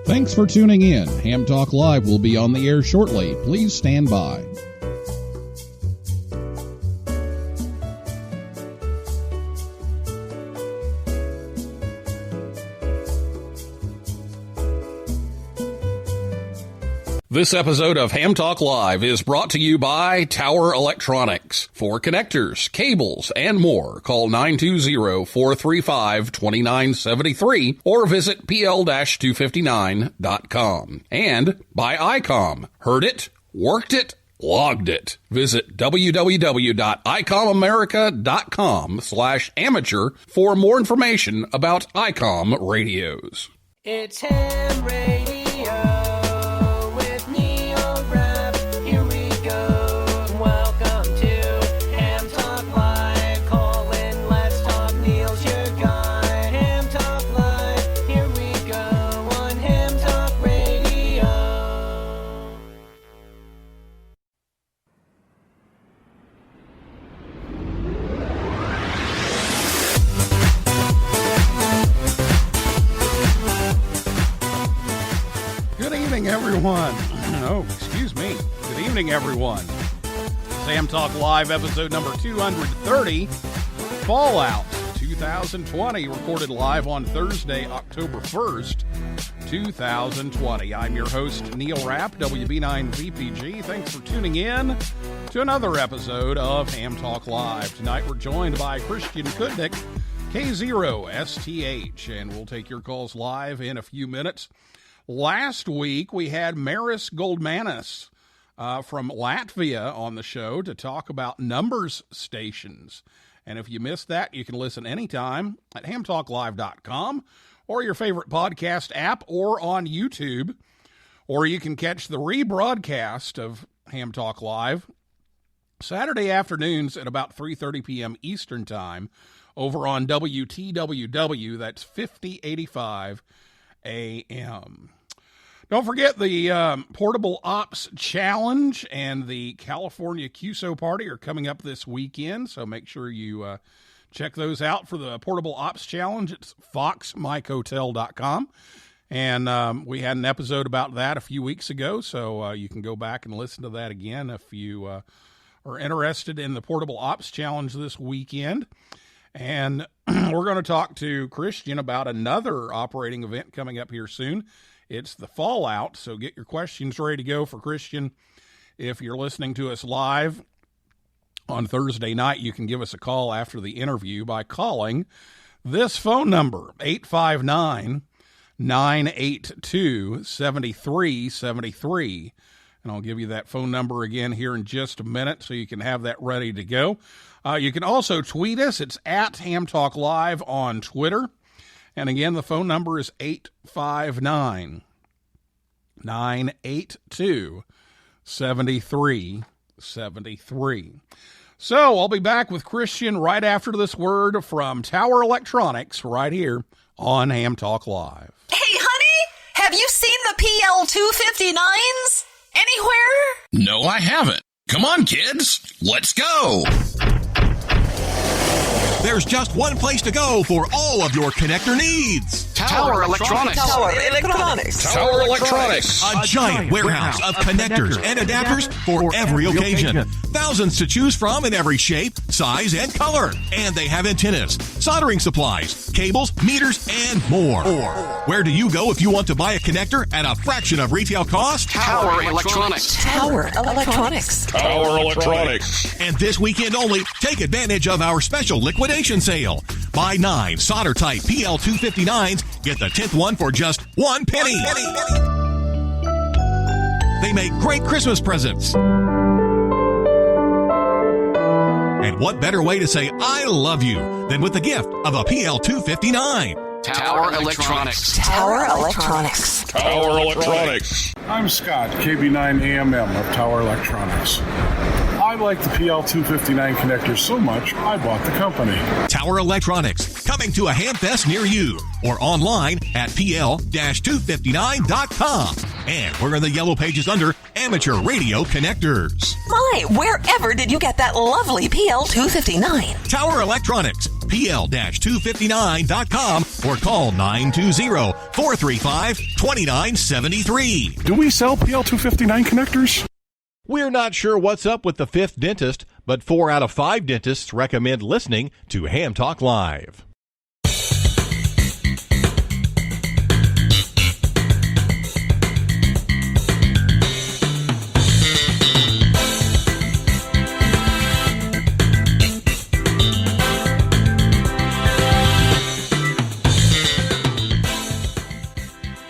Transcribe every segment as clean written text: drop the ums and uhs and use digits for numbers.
Thanks for tuning in. Ham Talk Live will be on the air shortly. Please stand by. This episode of Ham Talk Live is brought to you by Tower Electronics. For connectors, cables, and more, call 920-435-2973 or visit pl-259.com. And by ICOM. Heard it, worked it, logged it. Visit www.icomamerica.com/amateur for more information about ICOM radios. It's Ham Radio. Everyone. Oh, excuse me. Good evening, everyone. Ham Talk Live, episode number 230, Fall Out 2020, recorded live on Thursday, October 1st, 2020. I'm your host, Neil Rapp, WB9VPG. Thanks for tuning in to another episode of Ham Talk Live. Tonight we're joined by Christian Cudnik, K0STH, and we'll take your calls live in a few minutes. Last week, we had Maris Goldmanis from Latvia on the show to talk about numbers stations. And if you missed that, you can listen anytime at hamtalklive.com or your favorite podcast app or on YouTube. Or you can catch the rebroadcast of Ham Talk Live Saturday afternoons at about 3:30 p.m. Eastern Time over on WTWW. That's 5085 AM. Don't forget the Portable Ops Challenge and the California QSO Party are coming up this weekend, so make sure you check those out for the Portable Ops Challenge. It's foxmikehotel.com, and we had an episode about that a few weeks ago, so you can go back and listen to that again if you are interested in the Portable Ops Challenge this weekend. And we're going to talk to Christian about another operating event coming up here soon. It's the Fall Out, so get your questions ready to go for Christian. If you're listening to us live on Thursday night, you can give us a call after the interview by calling this phone number, 859-982-7373. And I'll give you that phone number again here in just a minute so you can have that ready to go. You can also tweet us. It's at Ham Talk Live on Twitter. And again, the phone number is 859-982-7373. So I'll be back with Christian right after this word from Tower Electronics right here on Ham Talk Live. Hey, honey, have you seen the PL259s anywhere? No, I haven't. Come on, kids. Let's go. There's just one place to go for all of your connector needs. Tower Electronics. Tower Electronics. Tower Electronics. A giant warehouse of connectors and adapters for every occasion. Thousands to choose from in every shape, size, and color. And they have antennas, soldering supplies, cables, meters, and more. Where do you go if you want to buy a connector at a fraction of retail cost? Tower Electronics. Tower Electronics. Tower Electronics. And this weekend only, take advantage of our special liquidation sale. Buy 9 solder-type PL259s, get the 10th one for just 1 penny. They make great Christmas presents. And what better way to say I love you than with the gift of a PL259? Tower Electronics. Tower Electronics. Tower Electronics. I'm Scott, KB9AMM of Tower Electronics. I like the PL259 connector so much, I bought the company. Tower Electronics, coming to a Hamfest near you, or online at pl-259.com. And we're in the yellow pages under amateur radio connectors. My, wherever did you get that lovely PL259? Tower Electronics, PL-259.com, or call 920-435-2973. Do we sell PL259 connectors? We're not sure what's up with the fifth dentist, but 4 out of 5 dentists recommend listening to Ham Talk Live.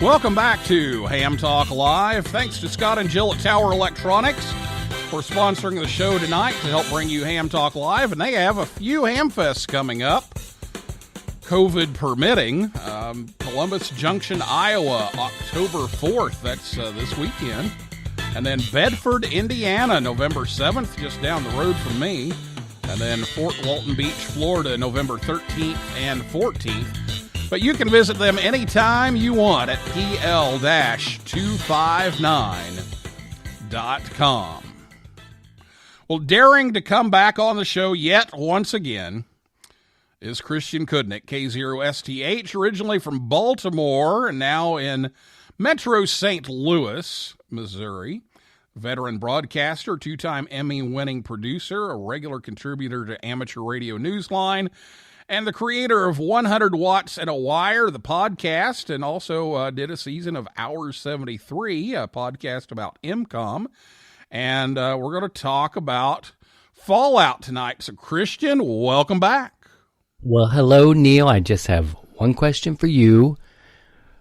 Welcome back to Ham Talk Live. Thanks to Scott and Jill at Tower Electronics for sponsoring the show tonight to help bring you Ham Talk Live. And they have a few Ham Fests coming up, COVID permitting. Columbus Junction, Iowa, October 4th. That's this weekend. And then Bedford, Indiana, November 7th, just down the road from me. And then Fort Walton Beach, Florida, November 13th and 14th. But you can visit them anytime you want at pl-259.com. Well, daring to come back on the show yet once again is Christian Cudnik, K0STH, originally from Baltimore and now in Metro St. Louis, Missouri. Veteran broadcaster, 2-time Emmy-winning producer, a regular contributor to Amateur Radio Newsline, and the creator of 100 Watts and a Wire, the podcast, and also did a season of Hour 73, a podcast about MCOM. And we're going to talk about Fallout tonight. So, Christian, welcome back. Well, hello, Neil. I just have one question for you.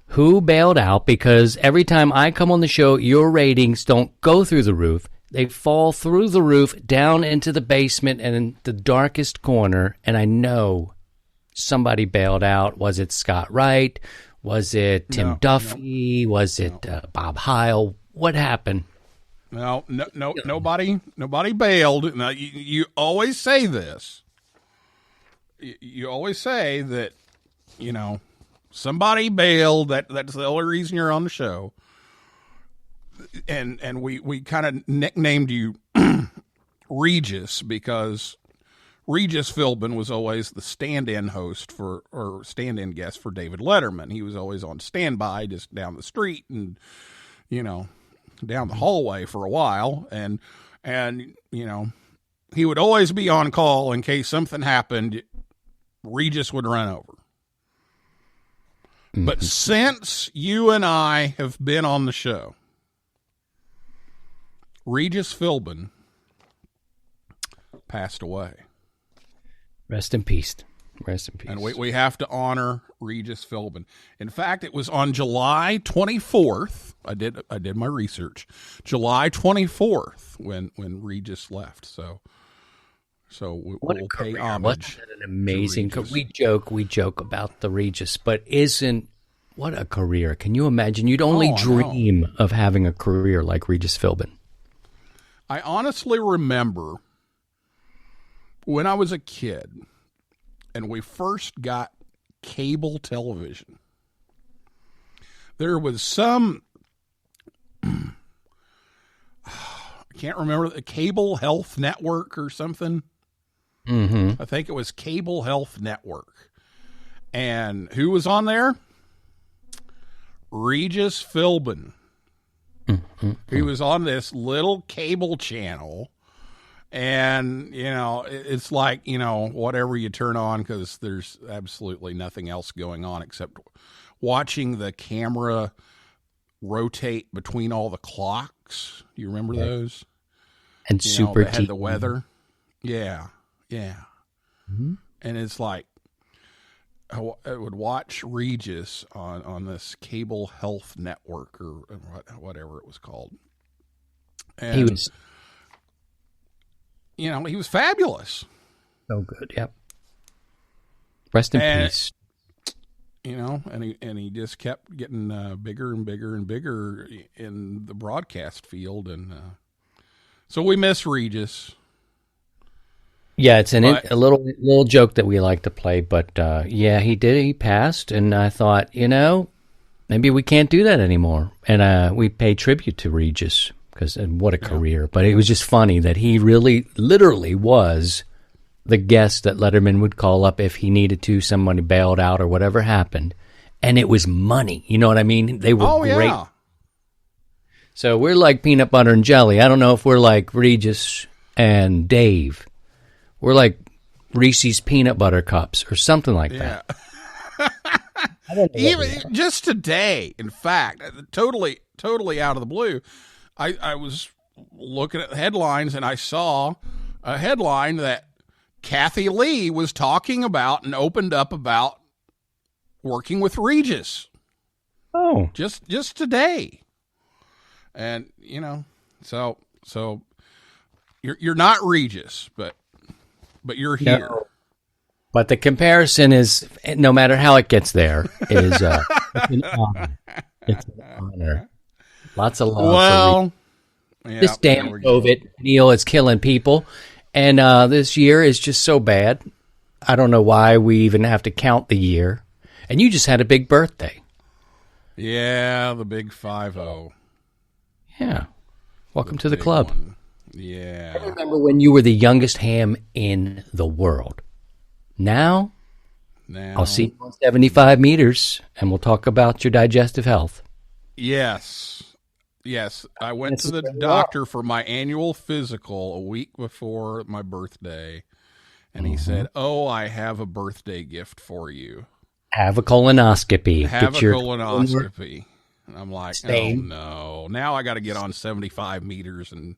Who bailed out? Because every time I come on the show, your ratings don't go through the roof. They fall through the roof, down into the basement and in the darkest corner, and I know somebody bailed out. Was it Scott Wright? Was it Tim Duffy? Was it Bob Heil? What happened? No, nobody bailed. Now, you always say this. You always say that, somebody bailed. That's the only reason you're on the show. And we kind of nicknamed you Regis because Regis Philbin was always the stand-in guest for David Letterman. He was always on standby just down the street and, down the hallway for a while. And he would always be on call in case something happened. Regis would run over. Mm-hmm. But since you and I have been on the show, Regis Philbin passed away. Rest in peace. Rest in peace. And we have to honor Regis Philbin. In fact, it was on July 24th. I did my research. July 24th when Regis left. So we'll pay homage. Wasn't that an amazing? We joke about the Regis, but what a career? Can you imagine? You'd only dream of having a career like Regis Philbin. I honestly remember when I was a kid and we first got cable television, there was some, I can't remember, the Cable Health Network or something. Mm-hmm. I think it was Cable Health Network. And who was on there? Regis Philbin. Mm-hmm. He was on this little cable channel. And, it's like, whatever you turn on because there's absolutely nothing else going on except watching the camera rotate between all the clocks. Do you remember those? And Super They had the weather. Yeah. Mm-hmm. And it's like, I would watch Regis on this Cable Health Network or whatever it was called. And he was... he was fabulous. So good, yep. Rest in peace. And he just kept getting bigger and bigger and bigger in the broadcast field, and so we miss Regis. Yeah, it's a little joke that we like to play, but he passed, and I thought, maybe we can't do that anymore, and we pay tribute to Regis because what a career. But it was just funny that he really, literally was the guest that Letterman would call up if he needed to, somebody bailed out or whatever happened. And it was money. You know what I mean? They were great. Yeah. So we're like peanut butter and jelly. I don't know if we're like Regis and Dave. We're like Reese's peanut butter cups or something like that. I don't know. Even just today, in fact, totally out of the blue, I was looking at the headlines and I saw a headline that Kathy Lee was talking about and opened up about working with Regis. Oh, just today. And so you're not Regis, but you're here. no. But the comparison is, no matter how it gets there, is it's an honor. It's an honor. Lots of love. Well, this damn COVID, Neil, is killing people. And this year is just so bad. I don't know why we even have to count the year. And you just had a big birthday. Yeah, the big 5-0. Yeah. Welcome to the club. One. Yeah. I remember when you were the youngest ham in the world. Now, I'll see you on 75 meters, and we'll talk about your digestive health. Yes. I went to the doctor for my annual physical a week before my birthday, and he said, "Oh, I have a birthday gift for you. Have a colonoscopy. Have a colonoscopy." And I'm like, oh, no. Now I got to get on 75 meters and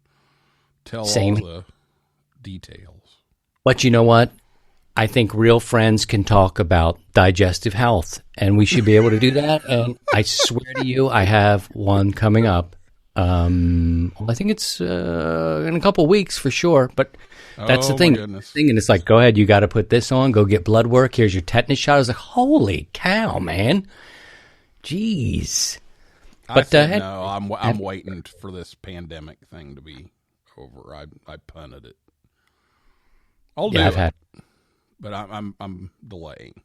tell all the details. But you know what? I think real friends can talk about digestive health, and we should be able to do that. And I swear to you, I have one coming up. I think it's in a couple weeks for sure, but that's the thing. And it's like, go ahead, you got to put this on, go get blood work. Here's your tetanus shot. I was like, holy cow, man. Jeez. I said, no, I'm waiting for this pandemic thing to be over. I punted it. I'll do it. But I'm delaying.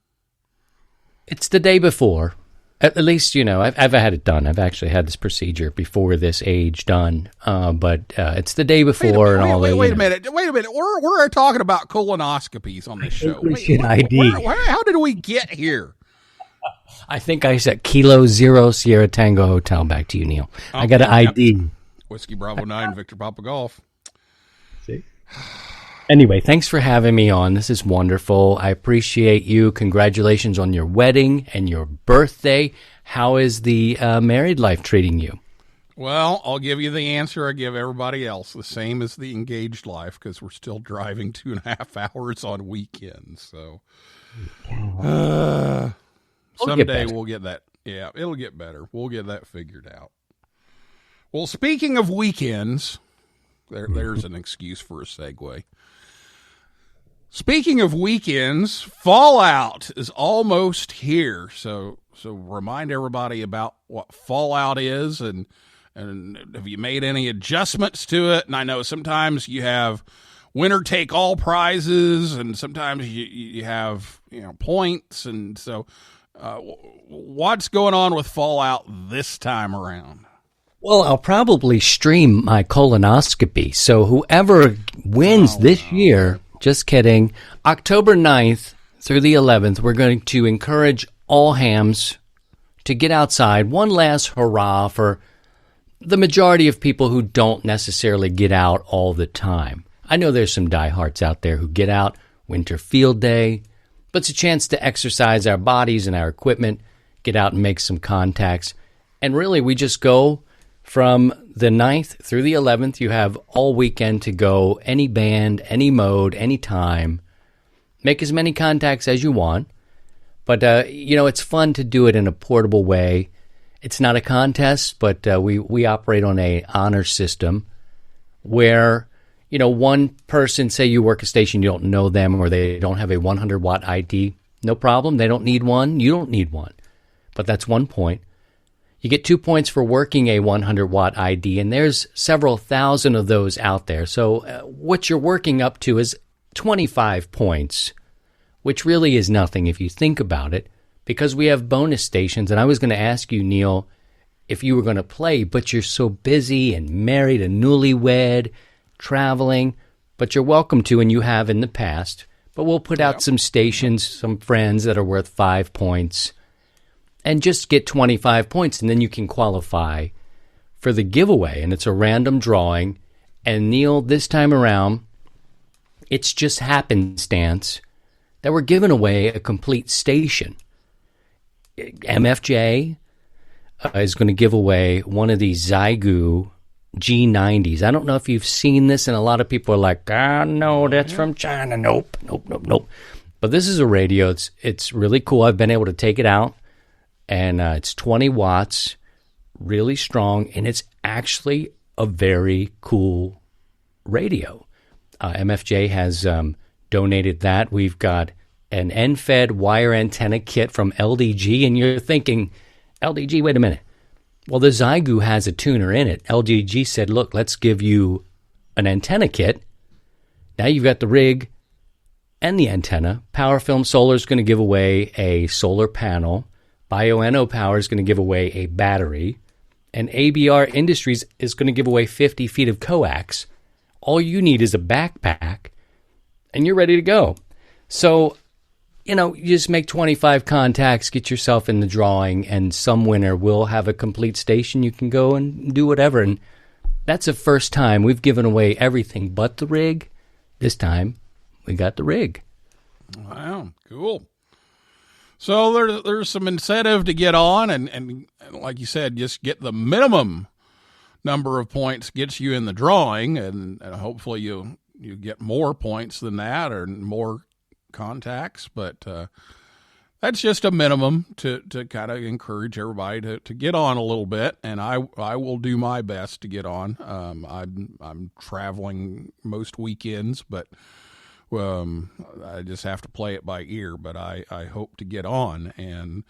It's the day before. At least, I've had it done. I've actually had this procedure before this age done. But it's the day before Wait a minute. We're talking about colonoscopies on this show. How did we get here? I think I said Kilo Zero Sierra Tango Hotel. Back to you, Neil. Okay, I got an ID. Whiskey Bravo 9, Victor Papa Golf. See? Anyway, thanks for having me on. This is wonderful. I appreciate you. Congratulations on your wedding and your birthday. How is the married life treating you? Well, I'll give you the answer I give everybody else, the same as the engaged life, because we're still driving 2.5 hours on weekends. So someday we'll get that. Yeah, it'll get better. We'll get that figured out. Well, speaking of weekends, there's an excuse for a segue. Speaking of weekends, Fall Out is almost here. So remind everybody about what Fall Out is and have you made any adjustments to it? And I know sometimes you have winner take all prizes and sometimes you have, points. And so what's going on with Fall Out this time around? Well, I'll probably stream my colonoscopy. So whoever wins this year, just kidding, October 9th through the 11th, we're going to encourage all hams to get outside. One last hurrah for the majority of people who don't necessarily get out all the time. I know there's some diehards out there who get out, winter field day, but it's a chance to exercise our bodies and our equipment, get out and make some contacts. And really, we just go from the 9th through the 11th. You have all weekend to go, any band, any mode, any time. Make as many contacts as you want. But, it's fun to do it in a portable way. It's not a contest, but we operate on a honor system where, one person, say you work a station, you don't know them, or they don't have a 100-watt ID. No problem. They don't need one. You don't need one. But that's 1 point. You get 2 points for working a 100-watt ID, and there's several thousand of those out there. So what you're working up to is 25 points, which really is nothing if you think about it, because we have bonus stations. And I was going to ask you, Neil, if you were going to play, but you're so busy and married and newlywed, traveling, but you're welcome to, and you have in the past. But we'll put out some stations, some friends that are worth 5 points, and just get 25 points, and then you can qualify for the giveaway. And it's a random drawing. And Neil, this time around, it's just happenstance that we're giving away a complete station. MFJ is going to give away one of these Xiegu G90s. I don't know if you've seen this, and a lot of people are like, no, that's from China. Nope. But this is a radio. It's really cool. I've been able to take it out, and it's 20 watts, really strong, and it's actually a very cool radio. MFJ has donated that. We've got an end-fed wire antenna kit from LDG, and you're thinking, LDG, wait a minute. Well, the Xiegu has a tuner in it. LDG said, look, let's give you an antenna kit. Now you've got the rig and the antenna. Power Film Solar is going to give away a solar panel. BioNO Power is going to give away a battery. And ABR Industries is going to give away 50 feet of coax. All you need is a backpack, and you're ready to go. So, you just make 25 contacts, get yourself in the drawing, and some winner will have a complete station. You can go and do whatever. And that's the first time we've given away everything but the rig. This time, we got the rig. Wow, cool. So there's some incentive to get on, and like you said, just get the minimum number of points gets you in the drawing, and hopefully you get more points than that or more contacts, but that's just a minimum to kind of encourage everybody to get on a little bit, and I will do my best to get on. I'm traveling most weekends, but I just have to play it by ear, but I hope to get on. And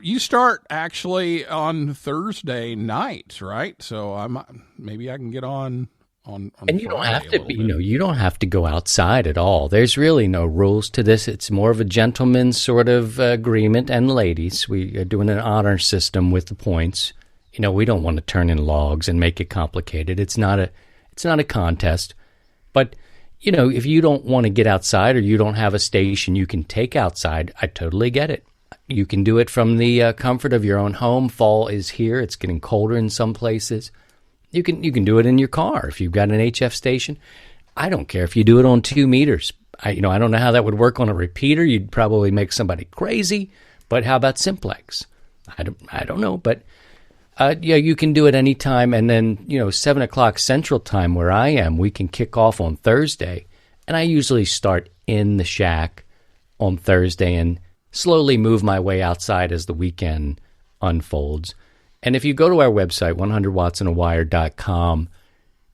you start actually on Thursday nights, right? So maybe I can get on and you don't have to be, you don't have to go outside at all. There's really no rules to this. It's more of a gentleman's sort of agreement. And ladies, we are doing an honor system with the points. We don't want to turn in logs and make it complicated. It's not a contest. But if you don't want to get outside or you don't have a station you can take outside, I totally get it. You can do it from the comfort of your own home. Fall is here. It's getting colder in some places. You can do it in your car if you've got an HF station. I don't care if you do it on 2 meters. I don't know how that would work on a repeater. You'd probably make somebody crazy. But how about simplex? I don't know. But you can do it anytime. And then 7 o'clock Central Time where I am, we can kick off on Thursday. And I usually start in the shack on Thursday and slowly move my way outside as the weekend unfolds. And if you go to our website, 100wattsandawire.com,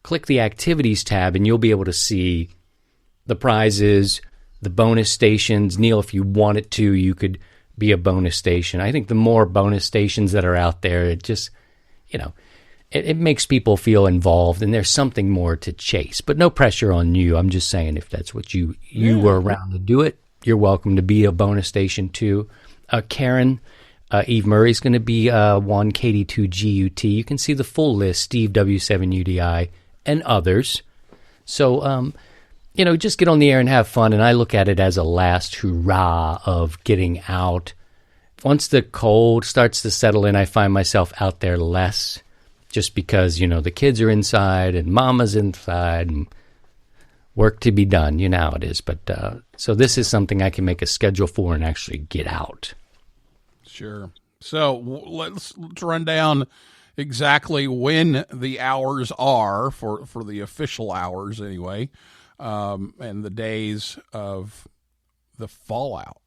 click the activities tab, and you'll be able to see the prizes, the bonus stations. Neil, if you wanted to, you could be a bonus station. I think the more bonus stations that are out there, it just, it makes people feel involved, and there's something more to chase. But no pressure on you. I'm just saying if that's what you were around to do it, you're welcome to be a bonus station too. Karen, Eve Murray's going to be 1KD2GUT. You can see the full list, Steve W7UDI, and others. So, just get on the air and have fun. And I look at it as a last hurrah of getting out. Once the cold starts to settle in, I find myself out there less just because, the kids are inside and mama's inside and work to be done. You know how it is. But so this is something I can make a schedule for and actually get out. Sure. So let's run down exactly when the hours are for the official hours anyway, and the days of the fallout.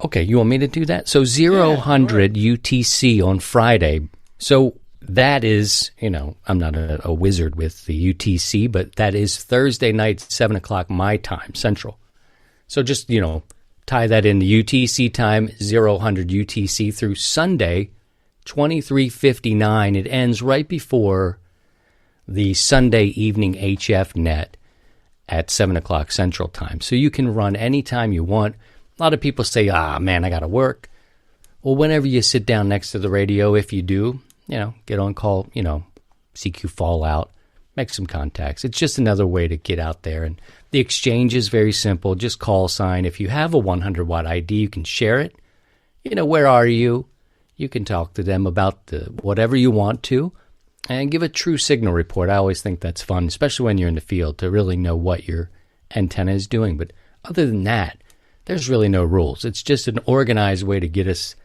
Okay, you want me to do that? So 0000 UTC on Friday. So that is, I'm not a wizard with the UTC, but that is Thursday night, 7 o'clock my time, Central. So just, tie that in the UTC time, 0000 UTC through Sunday, 23:59. It ends right before the Sunday evening HF net at 7 o'clock Central Time. So you can run anytime you want. A lot of people say, man, I got to work. Well, whenever you sit down next to the radio, if you do, get on call, CQ Fall Out, make some contacts. It's just another way to get out there. And the exchange is very simple. Just call sign. If you have a 100-watt ID, you can share it. Where are you? You can talk to them about whatever you want to and give a true signal report. I always think that's fun, especially when you're in the field, to really know what your antenna is doing. But other than that, there's really no rules. It's just an organized way to get us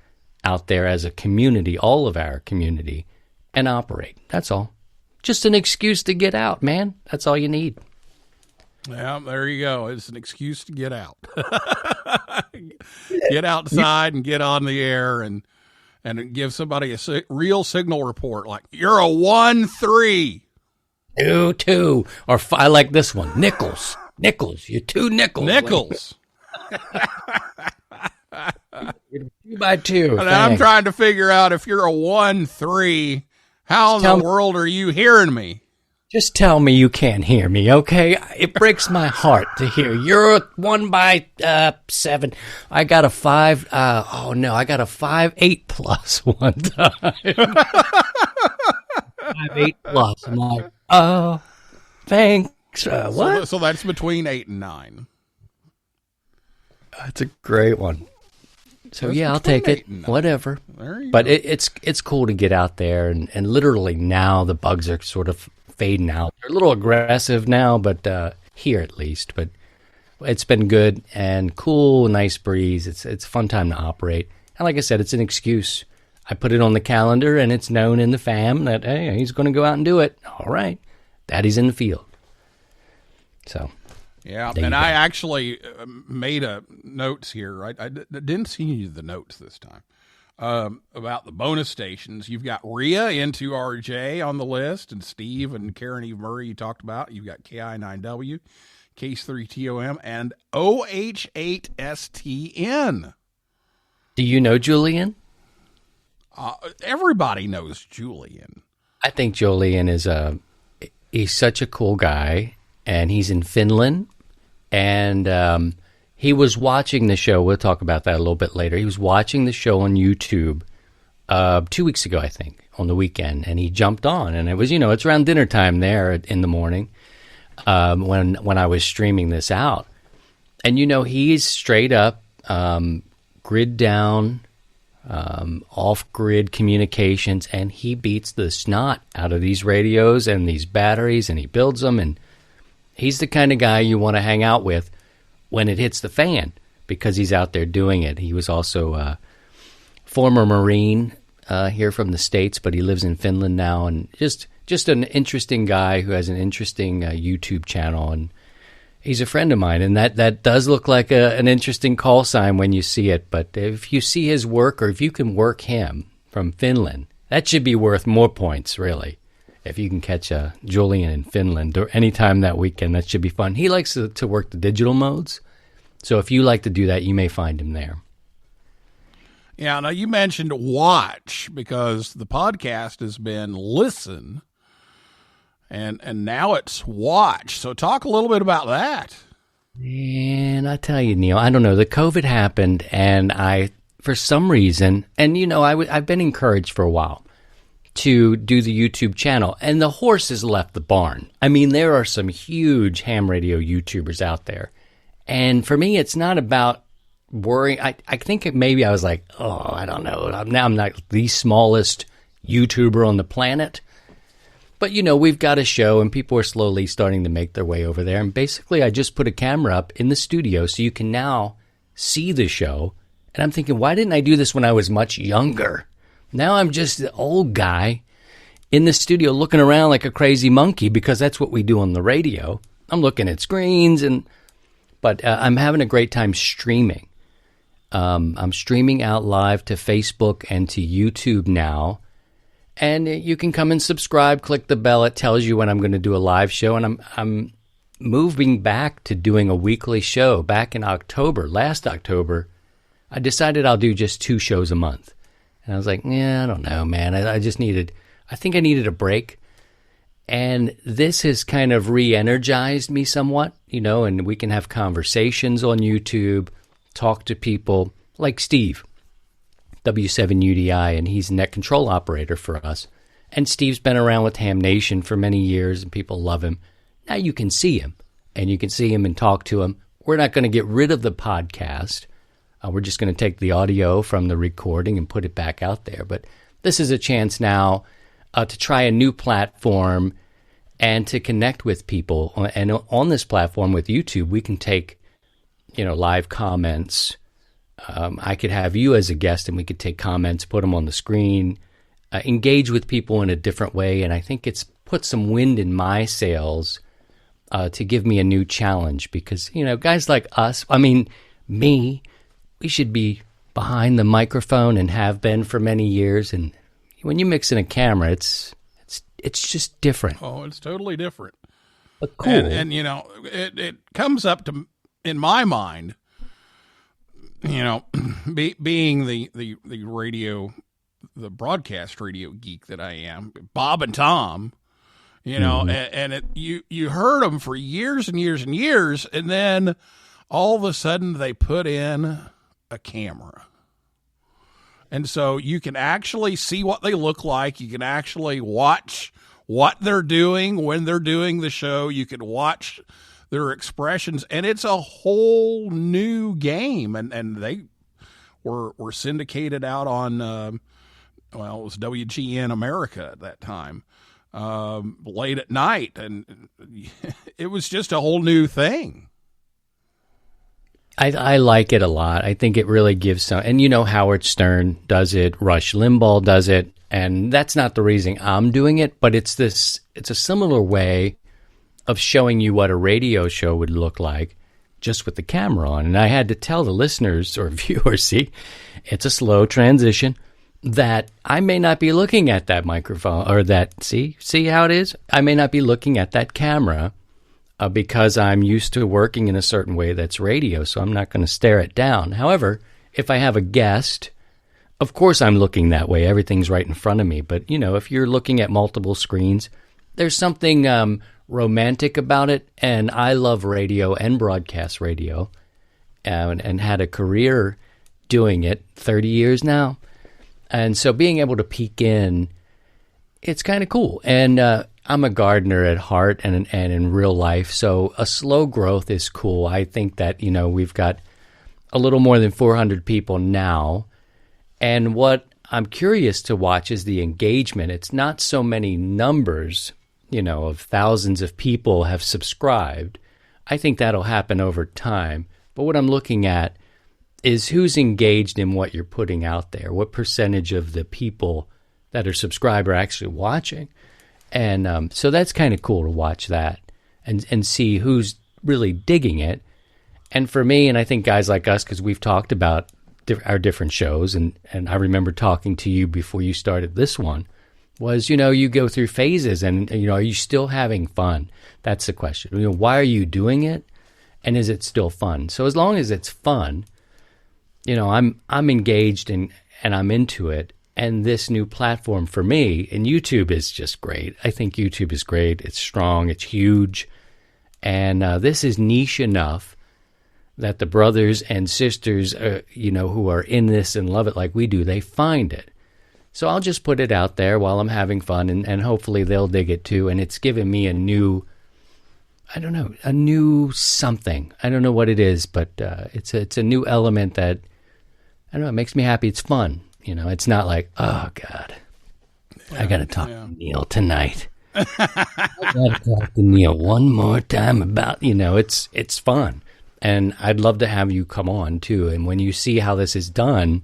out there as a community, all of our community, and operate. That's all. Just an excuse to get out, man. That's all you need. Yeah, there you go. It's an excuse to get out. Get outside and get on the air and give somebody a real signal report. Like, you're a 1-3. 2. Or I like this one. Nickels. You're 2 nickels. Nickels. You're 2 by 2. And I'm trying to figure out, if you're a 1-3, how in the world are you hearing me? Just tell me you can't hear me, okay? It breaks my heart to hear you're 1 by 7. I got a 5. I got a 5.8 plus one time. 5.8 plus. I'm like, oh, thanks. What? So that's between 8 and 9. That's a great one. So yeah, I'll take it. Whatever. But it's cool to get out there, and literally now the bugs are sort of fading out. They're a little aggressive now, but here at least. But it's been good and cool, nice breeze. It's a fun time to operate. And like I said, it's an excuse. I put it on the calendar, and it's known in the fam that, hey, he's going to go out and do it. All right. Daddy's in the field. So. Yeah, and I actually made notes here. I didn't see the notes this time about the bonus stations. You've got Rhea N2RJ on the list, and Steve and Karen Eve Murray you talked about. You've got KI9W, Case 3TOM, and OH8STN. Do you know Julian? Everybody knows Julian. I think Julian he's such a cool guy, and he's in Finland. And he was watching the show. We'll talk about that a little bit later. He was watching the show on YouTube 2 weeks ago, I think, on the weekend. And he jumped on. And it was, it's around dinner time there in the morning when I was streaming this out. And, he's straight up grid down, off-grid communications. And he beats the snot out of these radios and these batteries. And he builds them, and he's the kind of guy you want to hang out with when it hits the fan, because he's out there doing it. He was also a former Marine here from the States, but he lives in Finland now, and just an interesting guy who has an interesting YouTube channel, and he's a friend of mine. And that does look like an interesting call sign when you see it, but if you see his work, or if you can work him from Finland, that should be worth more points, really. If you can catch Julian in Finland or anytime that weekend, that should be fun. He likes to work the digital modes. So if you like to do that, you may find him there. Yeah, now you mentioned watch, because the podcast has been listen, and now it's watch. So talk a little bit about that. And I tell you, Neil, I don't know. The COVID happened, and for some reason, and I've been encouraged for a while to do the YouTube channel, and the horse has left the barn. I mean, there are some huge ham radio YouTubers out there. And for me, it's not about worrying. I think maybe I was like, I don't know. I'm not the smallest YouTuber on the planet. But, we've got a show, and people are slowly starting to make their way over there. And basically, I just put a camera up in the studio so you can now see the show. And I'm thinking, why didn't I do this when I was much younger? Now I'm just the old guy in the studio looking around like a crazy monkey, because that's what we do on the radio. I'm looking at screens, but I'm having a great time streaming. I'm streaming out live to Facebook and to YouTube now. And you can come and subscribe, click the bell. It tells you when I'm going to do a live show. And I'm moving back to doing a weekly show. Back in last October, I decided I'll do just 2 shows a month. And I was like, I don't know, man. I think I needed a break. And this has kind of re-energized me somewhat, and we can have conversations on YouTube, talk to people like Steve. W7UDI, and he's net control operator for us. And Steve's been around with Ham Nation for many years, and people love him. Now you can see him, and you can see him and talk to him. We're not going to get rid of the podcast. We're just going to take the audio from the recording and put it back out there. But this is a chance now to try a new platform and to connect with people. And on this platform with YouTube, we can take, live comments. I could have you as a guest, and we could take comments, put them on the screen, engage with people in a different way. And I think it's put some wind in my sails to give me a new challenge because, guys like us, me, we should be behind the microphone and have been for many years. And when you mix in a camera, it's just different. Oh, it's totally different. But cool. And it comes up to, in my mind, being the radio, the broadcast radio geek that I am, Bob and Tom, and you heard them for years and years and years, and then all of a sudden they put in a camera. And so you can actually see what they look like. You can actually watch what they're doing when they're doing the show. You can watch their expressions, and it's a whole new game. And they were syndicated out on, it was WGN America at that time, late at night. And it was just a whole new thing. I like it a lot. I think it really gives some, and Howard Stern does it, Rush Limbaugh does it, and that's not the reason I'm doing it, but it's a similar way of showing you what a radio show would look like just with the camera on. And I had to tell the listeners or viewers, see, it's a slow transition, that I may not be looking at that microphone or that, see how it is? I may not be looking at that camera because I'm used to working in a certain way that's radio, so I'm not going to stare it down. However, if I have a guest, of course I'm looking that way. Everything's right in front of me. But, if you're looking at multiple screens, there's something romantic about it. And I love radio and broadcast radio and had a career doing it, 30 years now. And so being able to peek in, it's kind of cool. And I'm a gardener at heart and in real life, so a slow growth is cool. I think that, we've got a little more than 400 people now, and what I'm curious to watch is the engagement. It's not so many numbers, of thousands of people have subscribed. I think that'll happen over time, but what I'm looking at is who's engaged in what you're putting out there, what percentage of the people that are subscribed are actually watching. And so that's kind of cool to watch that and see who's really digging it. And for me, and I think guys like us, because we've talked about our different shows, and I remember talking to you before you started this one, was, you go through phases and, are you still having fun? That's the question. Why are you doing it? And is it still fun? So as long as it's fun, I'm engaged and I'm into it. And this new platform for me, and YouTube is just great. I think YouTube is great. It's strong. It's huge. And this is niche enough that the brothers and sisters, who are in this and love it like we do, they find it. So I'll just put it out there while I'm having fun, and hopefully they'll dig it too. And it's given me a new something. I don't know what it is, but it's a new element that, it makes me happy. It's fun. It's not like, oh, God, I got to talk to Neil tonight. I got to talk to Neil one more time about, it's fun. And I'd love to have you come on, too. And when you see how this is done,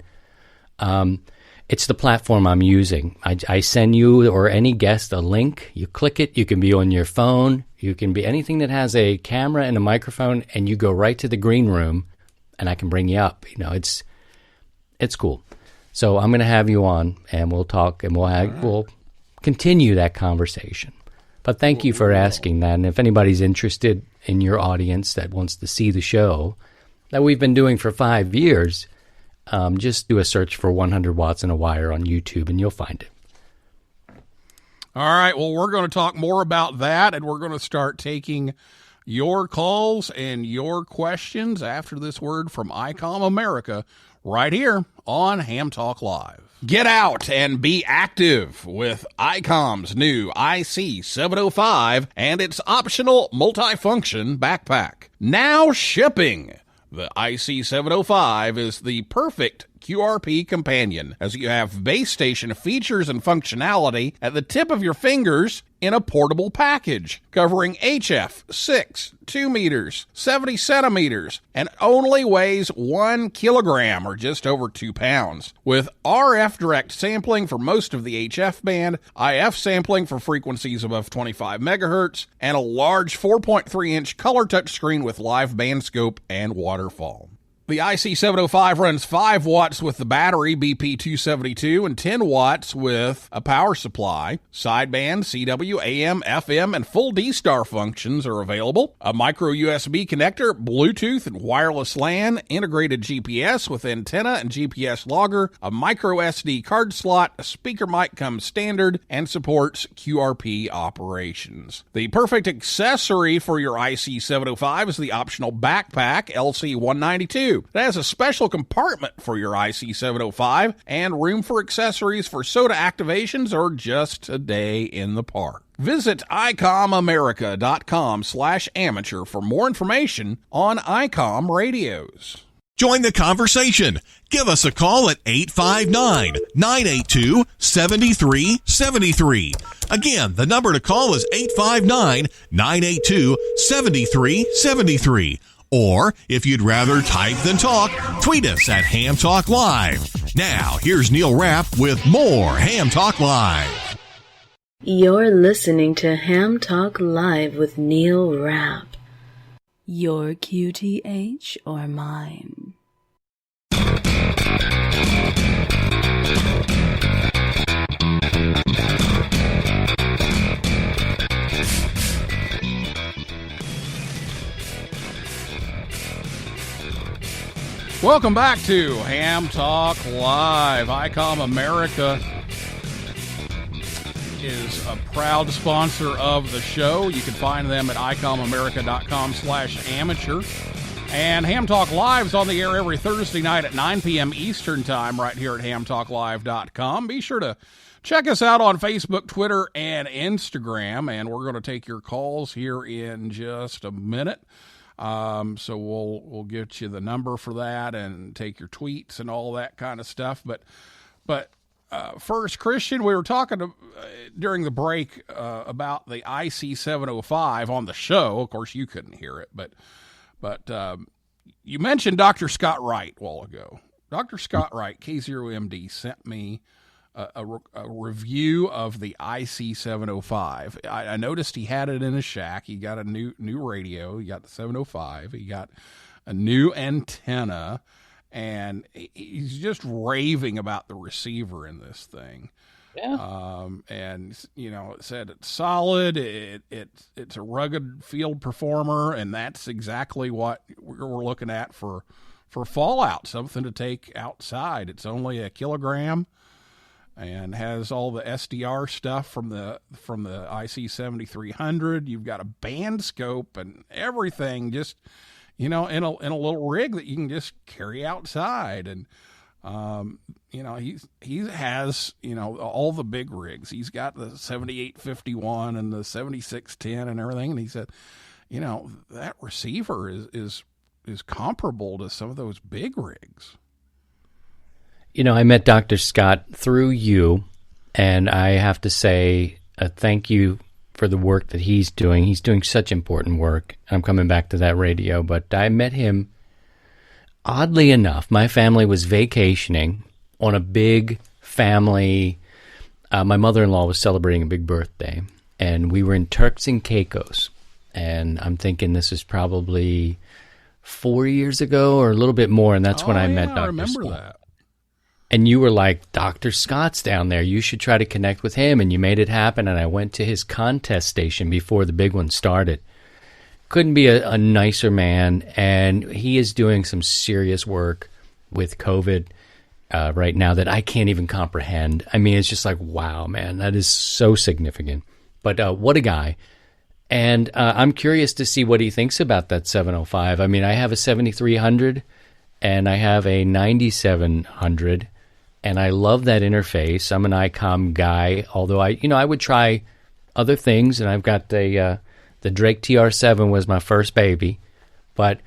it's the platform I'm using. I send you or any guest a link. You click it. You can be on your phone. You can be anything that has a camera and a microphone, and you go right to the green room, and I can bring you up. It's cool. So I'm going to have you on, and we'll talk, and we'll continue that conversation. But thank you for asking that. And if anybody's interested in your audience that wants to see the show that we've been doing for 5 years, just do a search for 100 Watts and a Wire on YouTube, and you'll find it. All right. Well, we're going to talk more about that, and we're going to start taking your calls and your questions after this word from ICOM America right here on Ham Talk Live. Get out and be active with ICOM's new IC705 and its optional multifunction backpack. Now shipping. The IC705 is the perfect QRP companion, as you have base station features and functionality at the tip of your fingers in a portable package, covering HF, 6, 2 meters, 70 centimeters, and only weighs 1 kilogram, or just over 2 pounds, with RF direct sampling for most of the HF band, IF sampling for frequencies above 25 megahertz, and a large 4.3-inch color touchscreen with live band scope and waterfall. The IC705 runs 5 watts with the battery BP272 and 10 watts with a power supply. Sideband, CW, AM, FM, and full D-Star functions are available. A micro USB connector, Bluetooth and wireless LAN, integrated GPS with antenna and GPS logger, a micro SD card slot, a speaker mic comes standard, and supports QRP operations. The perfect accessory for your IC705 is the optional backpack LC192. It has a special compartment for your IC705 and room for accessories for soda activations or just a day in the park. Visit ICOMAmerica.com/amateur for more information on ICOM radios. Join the conversation. Give us a call at 859-982-7373. Again, the number to call is 859-982-7373. Or, if you'd rather type than talk, tweet us at Ham Talk Live. Now, here's Neil Rapp with more Ham Talk Live. You're listening to Ham Talk Live with Neil Rapp. Your QTH or mine? Welcome back to Ham Talk Live. ICOM America is a proud sponsor of the show. You can find them at ICOMAmerica.com/amateur. And Ham Talk Live is on the air every Thursday night at 9 p.m. Eastern Time right here at HamTalkLive.com. Be sure to check us out on Facebook, Twitter, and Instagram. And we're going to take your calls here in just a minute. So we'll get you the number for that and take your tweets and all that kind of stuff. But first, Christian, we were talking during the break about the IC705 on the show. Of course, you couldn't hear it, but you mentioned Dr. Scott Wright a while ago. Dr. Scott Wright, K0MD, sent me a review of the IC705. I noticed he had it in his shack. He got a new radio. He got the 705. He got a new antenna, and he's just raving about the receiver in this thing. Yeah. And you know, it said it's solid. It's a rugged field performer, and that's exactly what we're looking at for Fallout. Something to take outside. It's only a kilogram. And has all the SDR stuff from the IC7300. You've got a band scope and everything, just in a little rig that you can just carry outside. And he has all the big rigs. He's got the 7851 and the 7610 and everything. And he said, that receiver is comparable to some of those big rigs. I met Dr. Scott through you, and I have to say thank you for the work that he's doing. He's doing such important work. I'm coming back to that radio, but I met him, oddly enough, my family was vacationing on a big family. My mother-in-law was celebrating a big birthday, and we were in Turks and Caicos, and I'm thinking this is probably 4 years ago or a little bit more, and that's when I met Dr. Scott. I remember that. And you were like, Dr. Scott's down there. You should try to connect with him. And you made it happen. And I went to his contest station before the big one started. Couldn't be a nicer man. And he is doing some serious work with COVID right now that I can't even comprehend. I mean, it's just like, wow, man, that is so significant. But what a guy. And I'm curious to see what he thinks about that 705. I mean, I have a 7300. and I have a 9700, and I love that interface. I'm an ICOM guy, although I would try other things, and I've got the Drake TR7 was my first baby, but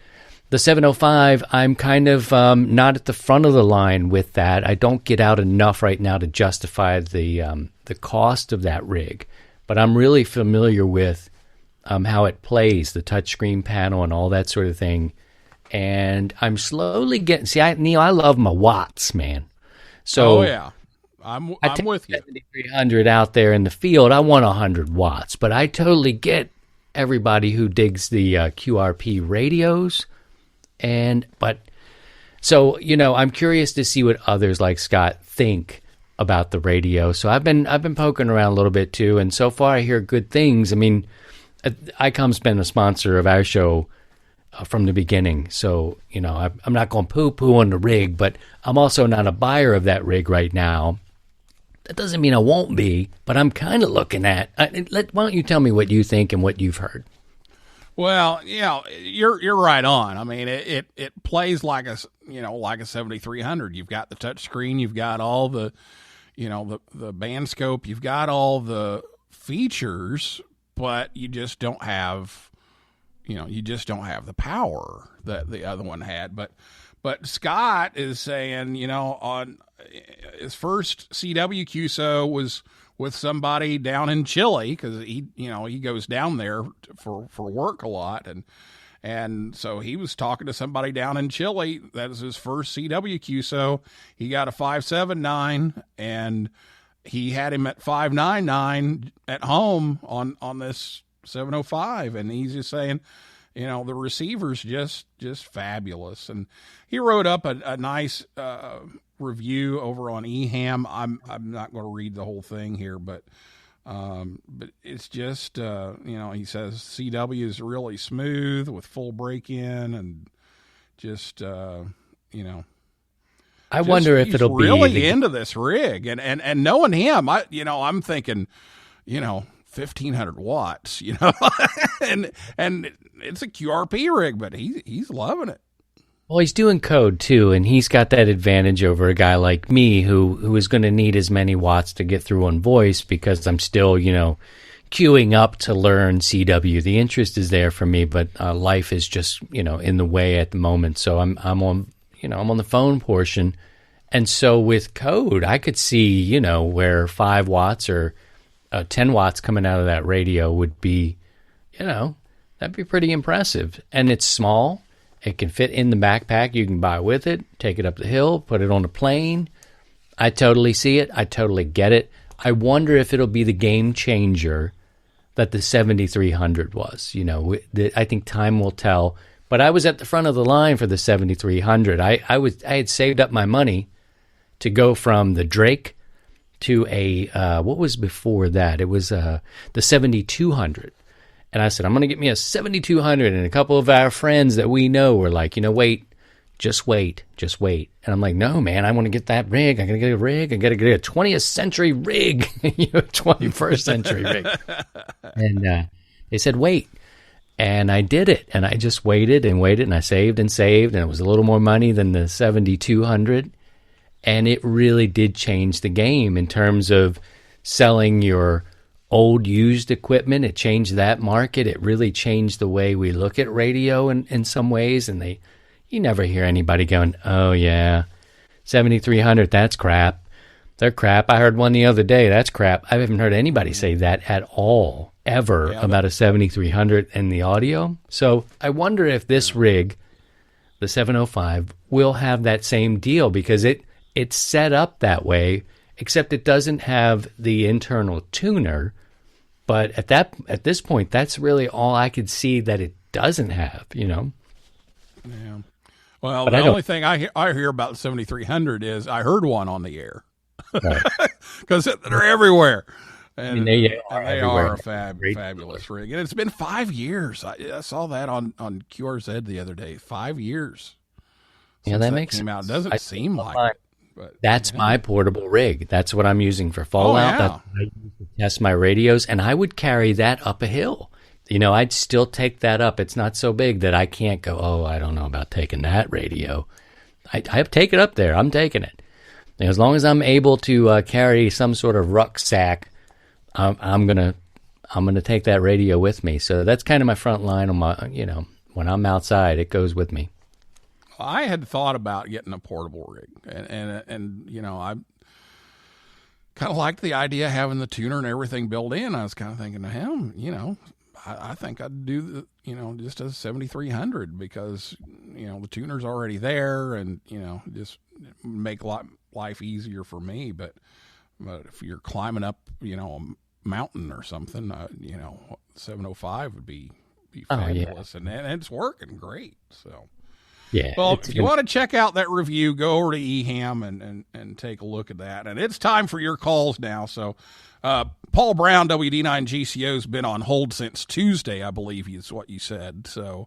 the 705, I'm kind of not at the front of the line with that. I don't get out enough right now to justify the cost of that rig, but I'm really familiar with how it plays, the touchscreen panel and all that sort of thing. And I'm slowly getting, Neil, I love my watts, man. So I'm with you. 7300 out there in the field, I want 100 watts, but I totally get everybody who digs the QRP radios. So I'm curious to see what others like Scott think about the radio. So I've been poking around a little bit too, and so far I hear good things. I mean, ICOM's been a sponsor of our show from the beginning, so I'm not going poo-poo on the rig, but I'm also not a buyer of that rig right now. That doesn't mean I won't be, but I'm kind of looking at. Why don't you tell me what you think and what you've heard? Well, you're right on. I mean, it plays like a 7300. You've got the touch screen, you've got all the the band scope, you've got all the features, but you just don't have the power that the other one had. But Scott is saying, on his first CW QSO was with somebody down in Chile, because he goes down there for work a lot, and so he was talking to somebody down in Chile. That was his first CW QSO. He got a 579, and he had him at 599 at home on this 705, and he's just saying, the receiver's just fabulous. And he wrote up a nice review over on eHam. I'm not going to read the whole thing here, but it's just he says CW is really smooth with full break-in, and just I wonder if it'll be really into this rig, and knowing him, I'm thinking 1,500 watts, and it's a QRP rig, but he's loving it. Well, he's doing code too, and he's got that advantage over a guy like me who is going to need as many watts to get through on voice, because I'm still, queuing up to learn CW. The interest is there for me, but life is just, in the way at the moment. So I'm on, I'm on the phone portion, and so with code, I could see, where 5 watts or 10 watts coming out of that radio would be, that'd be pretty impressive. And it's small. It can fit in the backpack. You can buy with it, take it up the hill, put it on a plane. I totally see it. I totally get it. I wonder if it'll be the game changer that the 7300 was. I think time will tell. But I was at the front of the line for the 7300. I had saved up my money to go from the Drake to a what was before that? It was the 7200. And I said, I'm going to get me a 7200. And a couple of our friends that we know were like, wait. And I'm like, no, man, I want to get that rig. I got to get a rig. I got to get a 20th century rig, 21st century rig. And they said, wait. And I did it. And I just waited, and I saved. And it was a little more money than the 7200. And it really did change the game in terms of selling your old used equipment. It changed that market. It really changed the way we look at radio in some ways. And you never hear anybody going, oh yeah, 7300, that's crap. They're crap. I heard one the other day, that's crap. I haven't heard anybody say that at all, ever, about a 7300 and the audio. So I wonder if this rig, the 705, will have that same deal, because it's set up that way, except it doesn't have the internal tuner. But at this point, that's really all I could see that it doesn't have, Yeah. Well, but the only thing I hear about the 7300 is I heard one on the air, because they're everywhere. And they are a fabulous rig. And it's been 5 years. I saw that on QRZ the other day. 5 years. Yeah, that makes came out. It doesn't seem like it. But, that's my portable rig. That's what I'm using for Fallout. That's what I use to test my radios, and I would carry that up a hill. I'd still take that up. It's not so big that I can't go, oh, I don't know about taking that radio. I take it up there. I'm taking it. And as long as I'm able to carry some sort of rucksack, I'm gonna take that radio with me. So that's kind of my front line on my, when I'm outside, it goes with me. I had thought about getting a portable rig, and I kind of liked the idea of having the tuner and everything built in. I was kind of thinking to him, I think I'd do just a 7300 because, the tuner's already there and, just make life easier for me. But if you're climbing up, a mountain or something, 705 would be fabulous. And it's working great. So. Yeah. Well, if you want to check out that review, go over to eHam and take a look at that. And it's time for your calls now. So, Paul Brown, WD9GCO, has been on hold since Tuesday, I believe is what you said. So,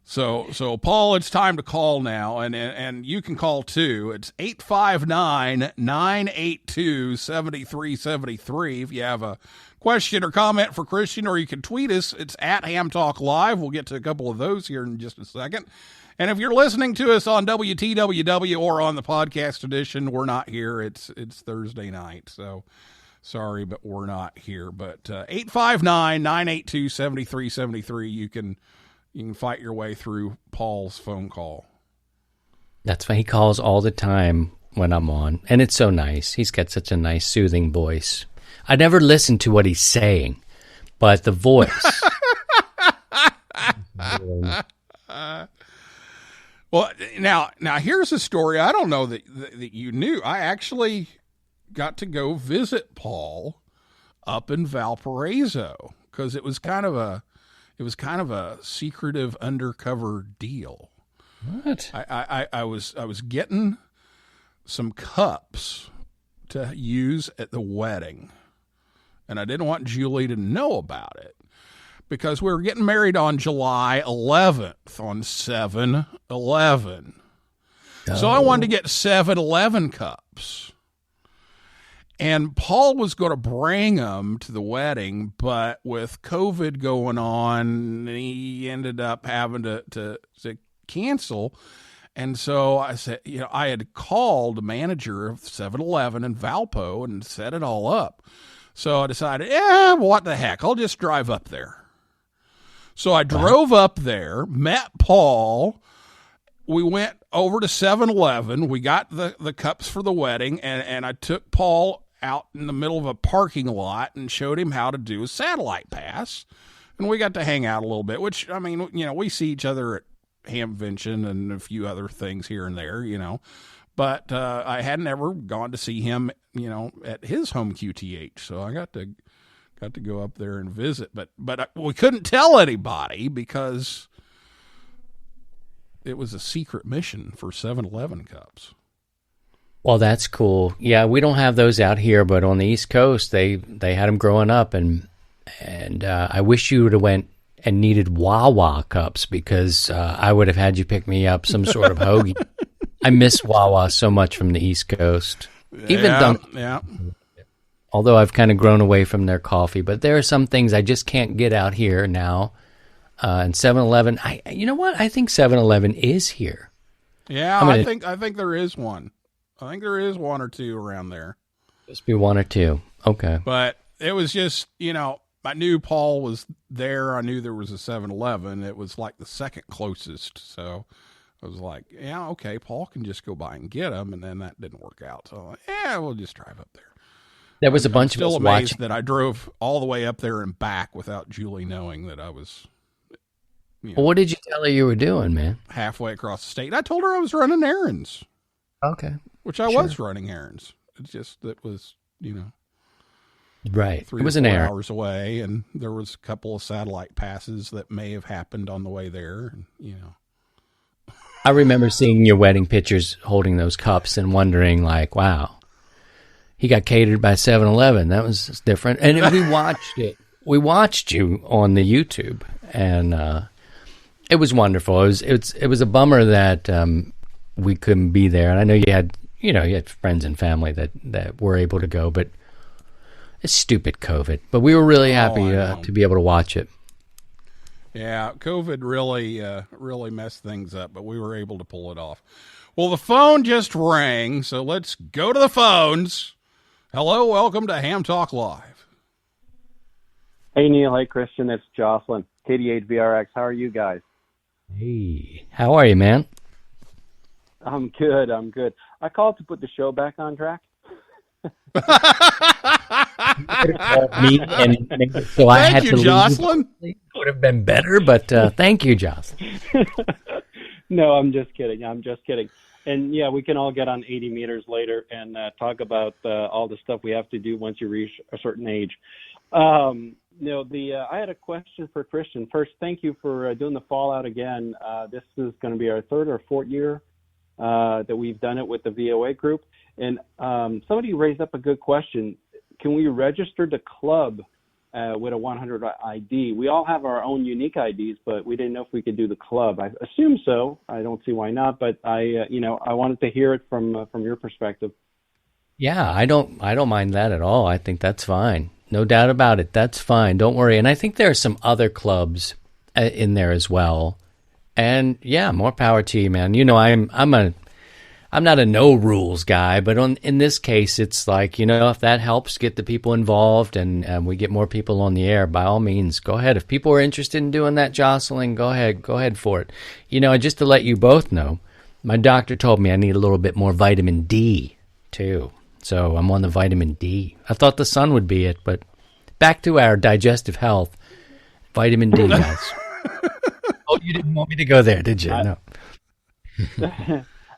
so Paul, it's time to call now, and you can call too. It's 859-982-7373 if you have a question or comment for Christian, or you can tweet us. It's at Ham Talk Live. We'll get to a couple of those here in just a second. And if you're listening to us on WTWW or on the podcast edition, we're not here. It's Thursday night, so sorry, but we're not here. But 859-982-7373. You can fight your way through Paul's phone call. That's why he calls all the time when I'm on, and it's so nice. He's got such a nice, soothing voice. I never listen to what he's saying, but the voice. Well, now here's a story I don't know that you knew. I actually got to go visit Paul up in Valparaiso because it was kind of a secretive undercover deal. What? I was getting some cups to use at the wedding, and I didn't want Julie to know about it because we were getting married on July 11th on 7/11. So I wanted to get 7/11 cups. And Paul was going to bring them to the wedding, but with COVID going on, he ended up having to cancel. And so I said, I had called the manager of 7-Eleven in Valpo and set it all up. So I decided, what the heck, I'll just drive up there. So I drove up there, met Paul. We went over to 7-Eleven. We got the cups for the wedding, and I took Paul out in the middle of a parking lot and showed him how to do a satellite pass. And we got to hang out a little bit, which, we see each other at Hamvention and a few other things here and there, But I hadn't ever gone to see him, at his home QTH. So I got to go up there and visit. But we couldn't tell anybody because it was a secret mission for 7-Eleven cups. Well, that's cool. Yeah, we don't have those out here, but on the East Coast, they had them growing up, and I wish you would have went and needed WAAW cups because I would have had you pick me up some sort of hoagie. I miss WAAW so much from the East Coast. Even Dunkin'. Yeah. Although I've kind of grown away from their coffee, but there are some things I just can't get out here now. And 7-Eleven, you know what? I think 7-Eleven is here. Yeah, I think there is one. I think there is one or two around there. Just be one or two. Okay. But it was just, I knew Paul was there. I knew there was a 7-Eleven. It was like the second closest. So I was like, yeah, okay, Paul can just go by and get them. And then that didn't work out. So I'm like, we'll just drive up there. There was a bunch of us still watching. amazed that I drove all the way up there and back without Julie knowing that I was. Well, what did you tell her you were doing, man? Halfway across the state. I told her I was running errands. Okay. Which I was running errands. It's just that was, right. 3 it was or 4 an errand. hours away, and there was a couple of satellite passes that may have happened on the way there. And, I remember seeing your wedding pictures holding those cups and wondering, like, wow, he got catered by 7-Eleven. That was different. And we watched it. We watched you on the YouTube, and it was wonderful. It was a bummer that we couldn't be there. And I know you had friends and family that were able to go, but it's stupid COVID. But we were really happy to be able to watch it. Yeah, COVID really messed things up, but we were able to pull it off. Well, the phone just rang, so let's go to the phones. Hello, welcome to Ham Talk Live. Hey, Neil. Hey, Christian. It's Jocelyn, KD8VRX. How are you guys? Hey, how are you, man? I'm good. I called to put the show back on track. Me and so I had to leave. Jocelyn. It would have been better, but thank you, Jocelyn. No, I'm just kidding. And yeah, we can all get on 80 meters later and talk about all the stuff we have to do once you reach a certain age. I had a question for Christian. First, thank you for doing the Fallout again. This is going to be our third or fourth year that we've done it with the VOA group. And somebody raised up a good question. Can we register the club with a 100 ID? We all have our own unique IDs, but we didn't know if we could do the club. I assume so. I don't see why not, but I wanted to hear it from your perspective. Yeah, I don't mind that at all. I think that's fine. No doubt about it. That's fine. Don't worry. And I think there are some other clubs in there as well. And yeah, more power to you, man. You know, I'm not a no rules guy, but in this case, it's like, if that helps get the people involved and we get more people on the air, by all means, go ahead. If people are interested in doing that, Jocelyn, go ahead for it. Just to let you both know, my doctor told me I need a little bit more vitamin D too. So I'm on the vitamin D. I thought the sun would be it, but back to our digestive health, vitamin D, guys. Oh, you didn't want me to go there, did you? No.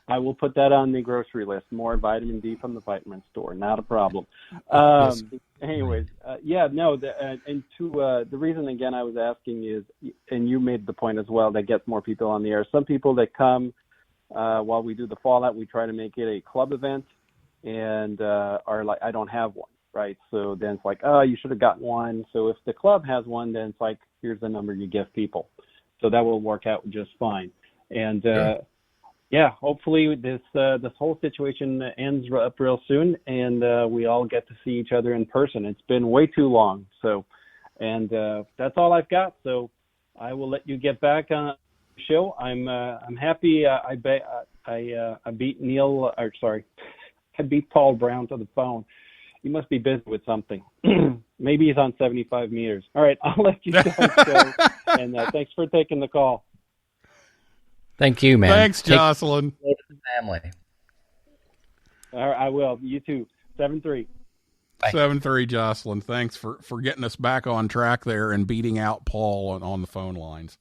I will put that on the grocery list. More vitamin D from the vitamin store. Not a problem. Anyways, the reason, again, I was asking is, and you made the point as well, that gets more people on the air. Some people that come while we do the Fallout, we try to make it a club event and are like, I don't have one, right? So then it's like, oh, you should have gotten one. So if the club has one, then it's like, here's the number you give people. So that will work out just fine. And yeah, hopefully this whole situation ends up real soon, and we all get to see each other in person. It's been way too long. So, and that's all I've got. So I will let you get back on the show. I'm happy. I beat I beat Paul Brown to the phone. He must be busy with something. Maybe he's on 75 meters. All right, I'll let you guys go. And thanks for taking the call. Thank you, man. Thanks, Jocelyn. Take to the family. All right, I will. You too. 7-3. 7-3, Jocelyn. Thanks for getting us back on track there and beating out Paul on the phone lines.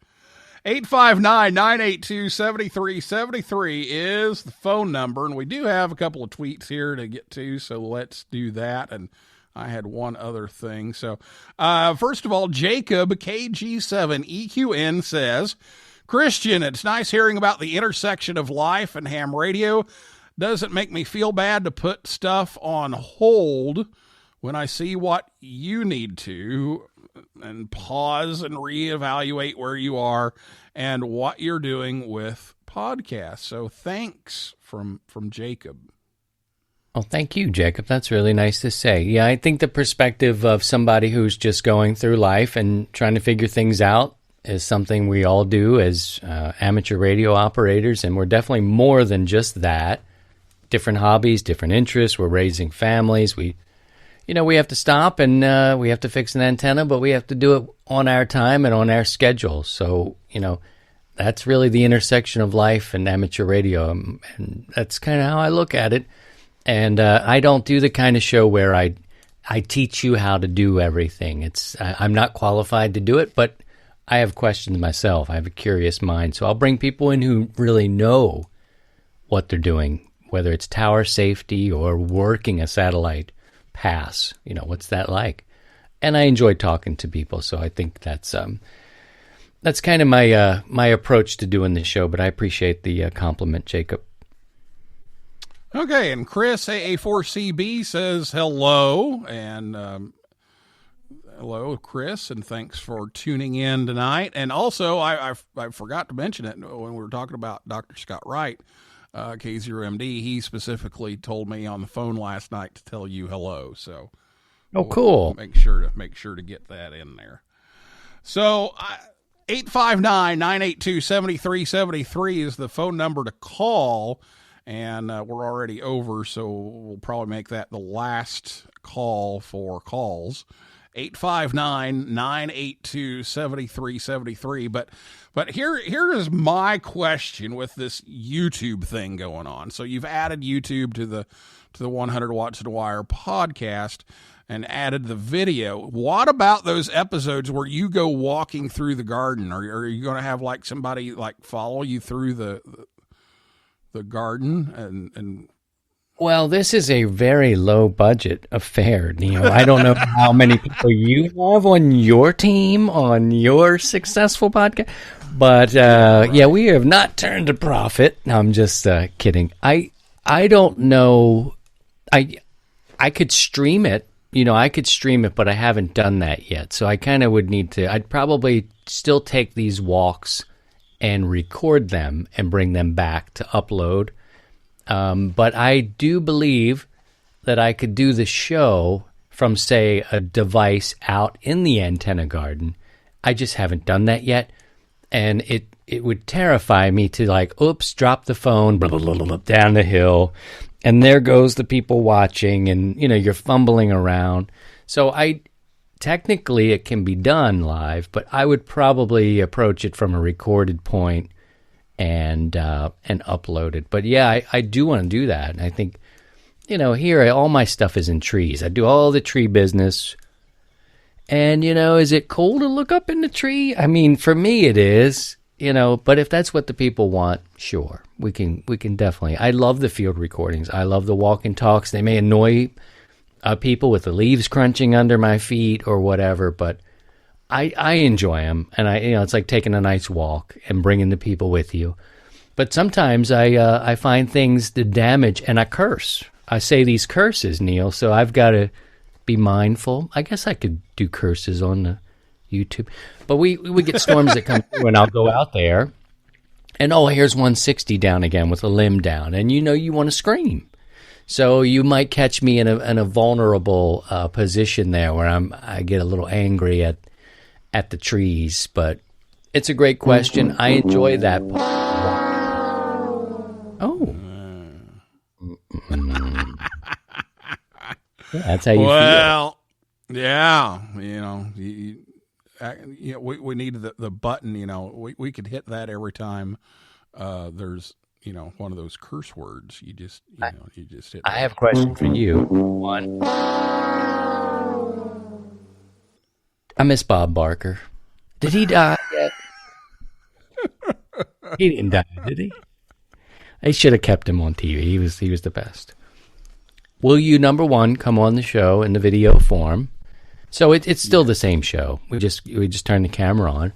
859-982-7373 is the phone number, and we do have a couple of tweets here to get to, so let's do that. And I had one other thing. So, first of all, Jacob, KG7EQN, says, Christian, it's nice hearing about the intersection of life and ham radio. Doesn't make me feel bad to put stuff on hold when I see what you need to and pause and reevaluate where you are and what you're doing with podcasts. So thanks from Jacob. Well, thank you, Jacob. That's really nice to say. Yeah, I think the perspective of somebody who's just going through life and trying to figure things out is something we all do as amateur radio operators, and we're definitely more than just that. Different hobbies, different interests. We're raising families. We have to stop and we have to fix an antenna, but we have to do it on our time and on our schedule. So, that's really the intersection of life and amateur radio, and that's kind of how I look at it. And I don't do the kind of show where I teach you how to do everything. I'm not qualified to do it, but I have questions myself. I have a curious mind. So I'll bring people in who really know what they're doing, whether it's tower safety or working a satellite pass. What's that like? And I enjoy talking to people. So I think that's kind of my approach to doing the show, but I appreciate the compliment, Jacob. Okay, and Chris, AA4CB, says hello, and hello, Chris, and thanks for tuning in tonight. And also, I forgot to mention it when we were talking about Dr. Scott Wright, K0MD. He specifically told me on the phone last night to tell you hello. So, cool. We'll make sure to get that in there. So, 859-982-7373 is the phone number to call, and we're already over, so we'll probably make that the last call for calls. 859-982-7373. But here is my question with this YouTube thing going on. So you've added YouTube to the 100 Watts to Wire podcast and added the video. What about those episodes where you go walking through the garden? Are you going to have like somebody like follow you through the garden and Well, this is a very low budget affair, Neil. I don't know how many people you have on your team, on your successful podcast, but yeah, we have not turned a profit. No, I'm just kidding. I don't know. I could stream it. I could stream it, but I haven't done that yet. So I kind of would need to. I'd probably still take these walks and record them and bring them back to upload. But I do believe that I could do the show from, say, a device out in the antenna garden. I just haven't done that yet. And it would terrify me to, like, oops, drop the phone, blah, blah, blah, blah, down the hill. And there goes the people watching, and, you're fumbling around. So technically it can be done live, but I would probably approach it from a recorded point and upload it. But yeah, I do want to do that. And I think, here all my stuff is in trees. I do all the tree business. And, is it cool to look up in the tree? I mean, for me it is, but if that's what the people want, sure. We can definitely. I love the field recordings. I love the walk and talks. They may annoy people with the leaves crunching under my feet or whatever, but I enjoy them, and it's like taking a nice walk and bringing the people with you. But sometimes I find things to damage, and I curse. I say these curses, Neil, so I've got to be mindful. I guess I could do curses on the YouTube, but we get storms that come through, and I'll go out there, and here's 160 down again with a limb down, and you want to scream. So you might catch me in a vulnerable position there where I get a little angry at the trees, but it's a great question. I enjoy that. Oh. Yeah, that's how you feel. Well, yeah, we need the button, we could hit that every time there's, one of those curse words. You just hit. I have a question for you. One. I miss Bob Barker. Did he die yet? He didn't die, did he? They should have kept him on TV. He was the best. Will you, number one, come on the show in the video form? So it's still the same show. We just turn the camera on.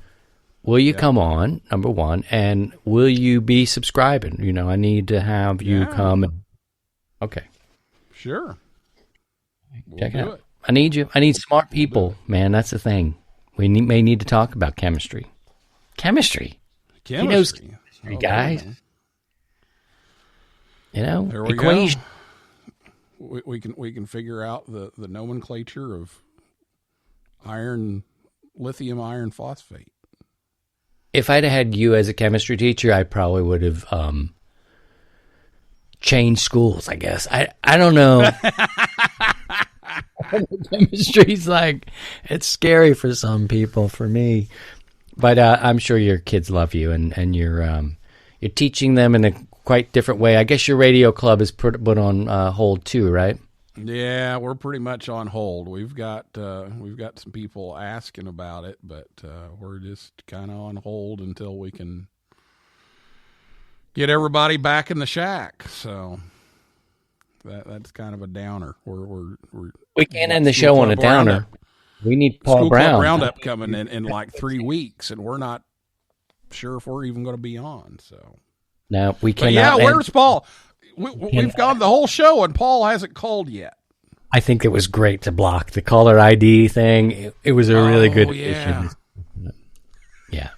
Will you come on, number one, and will you be subscribing? I need to have you come. Okay. Sure. Check it out. I need you. I need smart people, man. That's the thing. We may need to talk about chemistry. Chemistry. He knows chemistry, guys. There we equation. Go. We can figure out the nomenclature of lithium iron phosphate. If I'd had you as a chemistry teacher, I probably would have changed schools, I guess. I don't know. Chemistry's it's scary for some people, for me. But I'm sure your kids love you, and you're teaching them in a quite different way. I guess your radio club is put on hold too, right? Yeah, we're pretty much on hold. We've got some people asking about it, but we're just kind of on hold until we can get everybody back in the shack. So that's kind of a downer. We can't end the show on a downer. Roundup. We need Paul School Brown. Club Roundup coming in like 3 weeks, and we're not sure if we're even going to be on. So no, we cannot. But yeah, where's Paul? We've gone the whole show, and Paul hasn't called yet. I think it was great to block the caller ID thing. It was a really good addition. Yeah.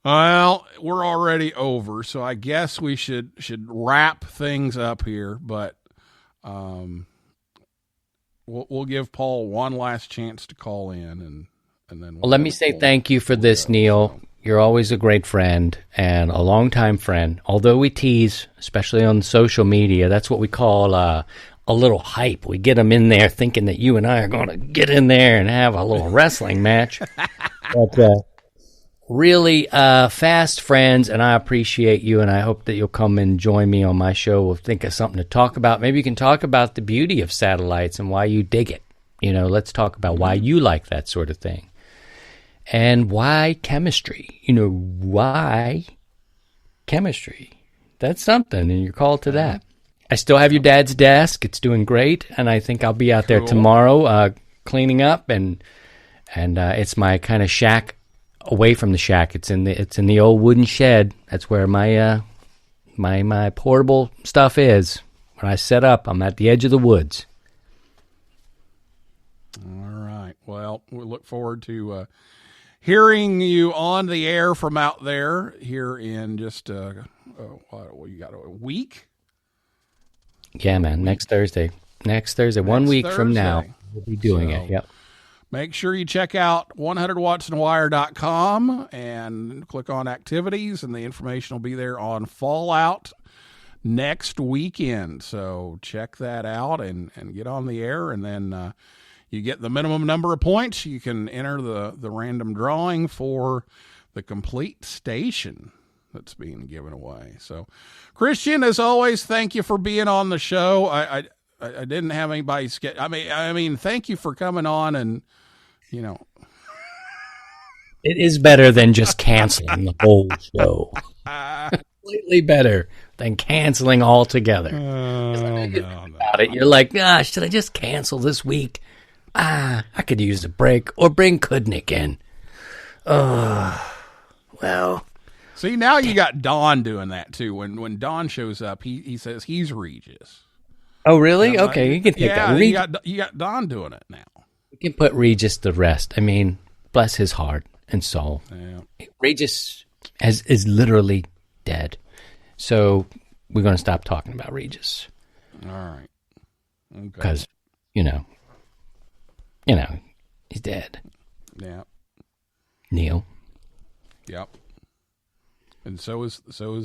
Well, we're already over, so I guess we should wrap things up here. But we'll give Paul one last chance to call in, and and then Well, let me say thank you for this, Neil. You're always a great friend and a longtime friend. Although we tease, especially on social media, that's what we call a little hype. We get them in there thinking that you and I are going to get in there and have a little wrestling match. But really fast friends, and I appreciate you, and I hope that you'll come and join me on my show. We'll think of something to talk about. Maybe you can talk about the beauty of satellites and why you dig it. Let's talk about why you like that sort of thing. And why chemistry? Why chemistry? That's something, and you're called to that. I still have your dad's desk. It's doing great, and I think I'll be out there tomorrow cleaning up, and it's my kind of shack away from the shack. It's in the old wooden shed. That's where my my portable stuff is. When I set up, I'm at the edge of the woods. All right. Well, we look forward to hearing you on the air from out there here in just what you got, a week? Yeah, man. Next Thursday. 1 week from now, we'll be doing it. Yep. Make sure you check out 100wattsandwire.com and click on activities, and the information will be there on Fallout next weekend. So check that out and get on the air, and then you get the minimum number of points. You can enter the random drawing for the complete station that's being given away. So, Christian, as always, thank you for being on the show. I didn't have anybody I mean, thank you for coming on, and it is better than just canceling the whole show. Completely better than canceling altogether. About it, you're like, gosh, should I just cancel this week? I could use a break or bring Cudnik in. Well. See, now you got Don doing that too. When Don shows up, he says he's Regis. Oh, really? Okay, you can take that. You got Don doing it now. You can put Regis to rest. I mean, bless his heart and soul. Yeah. Regis is literally dead. So we're going to stop talking about Regis. All right. Okay. Because, he's dead. Yeah. Neil. Yep. And so is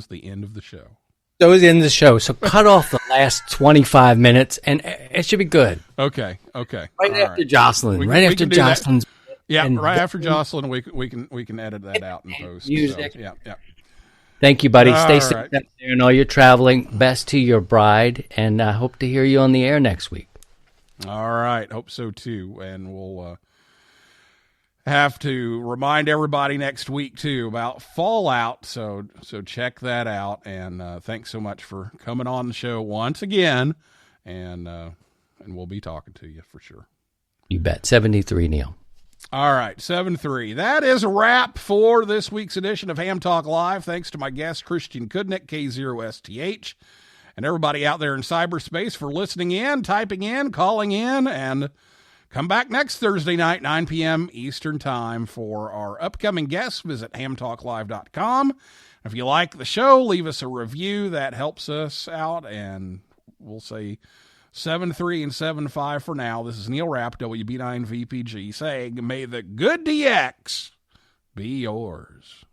the end of the show. So is the end of the show. So cut off the last 25 minutes, and it should be good. Okay. Right after Jocelyn. After Jocelyn's. Yeah, right after Jocelyn, we can edit that out and post. Music. So, yeah. Thank you, buddy. Stay safe right. out there and all your traveling. Best to your bride, and I hope to hear you on the air next week. All right. Hope so, too. And we'll have to remind everybody next week, too, about Fallout. So check that out. And thanks so much for coming on the show once again. And we'll be talking to you for sure. You bet. 73, Neil. All right, 7-3. That is a wrap for this week's edition of Ham Talk Live. Thanks to my guest, Christian Cudnik, K0STH, and everybody out there in cyberspace for listening in, typing in, calling in, and come back next Thursday night, 9 p.m. Eastern Time for our upcoming guests. Visit hamtalklive.com. If you like the show, leave us a review. That helps us out, and we'll say 7-3 and 7-5 for now. This is Neil Rapp, WB9VPG, saying, may the good DX be yours.